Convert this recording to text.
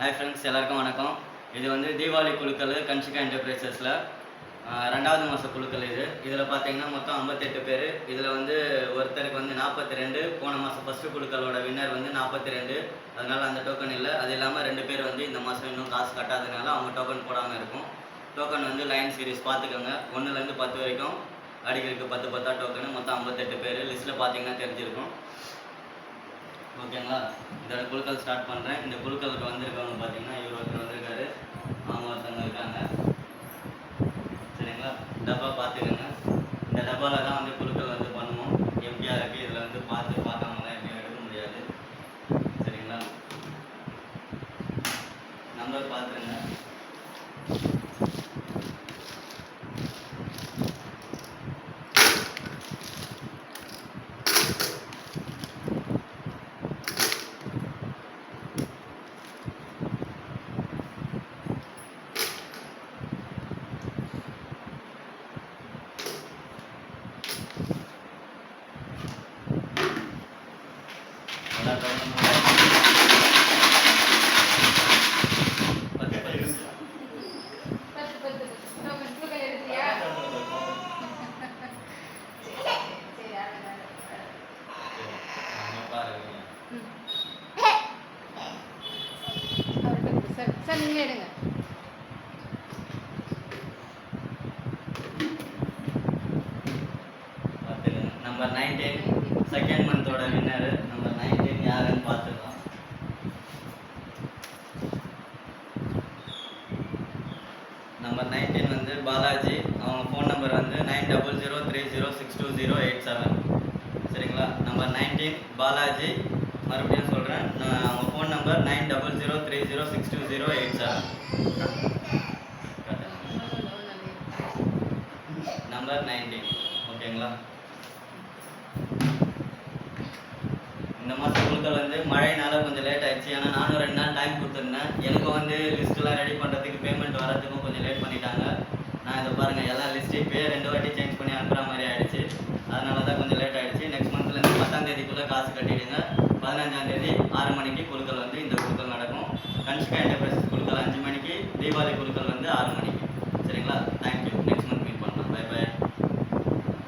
Hi friends, எல்லாருக்கும் வணக்கம். இது வந்து தீபாவளி குழுக்கள் கன்ஷிகா என்டர்பிரைசஸில் 2வது மாத குழுக்கள். இதில் பார்த்தீங்கன்னா மொத்தம் 58 பேர். இதில் வந்து ஒருத்தருக்கு வந்து 42, போன மாதம் ஃபஸ்ட்டு குழுக்களோட வின்னர் வந்து 42, அதனால் அந்த டோக்கன் இல்லை. அது இல்லாமல் 2 பேர் வந்து இந்த மாதம் இன்னும் காசு கட்டாததுனால அவங்க டோக்கன் போடாமல் இருக்கும். டோக்கன் வந்து லைன் சீரிஸ் பார்த்துக்கோங்க, 1லேருந்து 10 வரைக்கும் அடிக்கிறதுக்கு 10 டோக்கனு, மொத்தம் 58 பேர். லிஸ்ட்டில் பார்த்தீங்கன்னா தெரிஞ்சிருக்கும். ஓகேங்களா? இதோட குழுக்கள் ஸ்டார்ட் பண்ணுறேன். இந்த குழுக்களுக்கு வந்திருக்கவங்க பார்த்தீங்கன்னா இவர் ஒருத்தர் வந்திருக்காரு, அவங்க ஒருத்தவங்க இருக்காங்க. சரிங்களா? டப்பா பார்த்துக்கோங்க. இந்த டப்பாவில் தான் வந்து குழுக்கள் வந்து பண்ணுவோம். எப்படியா இருக்குது, இதில் வந்து பார்க்காமலாம் எப்படியும் எடுக்க முடியாது. சரிங்களா? நம்பர் பார்த்துருங்க. சார் நீங்கள் எடுங்க. நம்பர் 19 செகண்ட் மந்தோட வின்னர் நம்பர் 19 யாருன்னு பார்த்துக்கலாம். நம்பர் 19 வந்து பாலாஜி. அவங்க ஃபோன் நம்பர் வந்து 9003062087. சரிங்களா? நம்பர் 19 பாலாஜி. மறுபடியும் சொல்கிறேன், அவங்க ஃபோன் நம்பர் 9003062087. நம்பர் 19. ஓகேங்களா? இந்த மாதம் குழுக்கள் வந்து மழைனால கொஞ்சம் லேட் ஆயிடுச்சு. ஏன்னா நானும் 2 நாள் டைம் கொடுத்துருந்தேன். எனக்கும் வந்து லிஸ்ட்டெலாம் ரெடி பண்ணுறதுக்கு பேமெண்ட் வரதுக்கும் கொஞ்சம் லேட் பண்ணிட்டாங்க. நான் இதை பாருங்கள், எல்லா லிஸ்ட்டையும் இப்போ 2 வாட்டி சேஞ்ச் பண்ணி அனுப்புகிற மாதிரி ஆகிடுச்சு. அதனால தான் கொஞ்சம் லேட் ஆகிடுச்சு. நெக்ஸ்ட் மந்த்லேருந்து 10ஆம் தேதிக்குள்ளே காசு கட்டிடுங்க. 15ஆம் தேதி 6 மணிக்கு குழுக்கள் வந்து இந்த குழுக்கள் நடக்கும். கன்ஷிகா என்டர்பிரைசஸ் குழுக்கள் 5 மணிக்கு, தீபாவளி குழுக்கள் வந்து 6 மணிக்கு. சரிங்களா? தேங்க்யூ.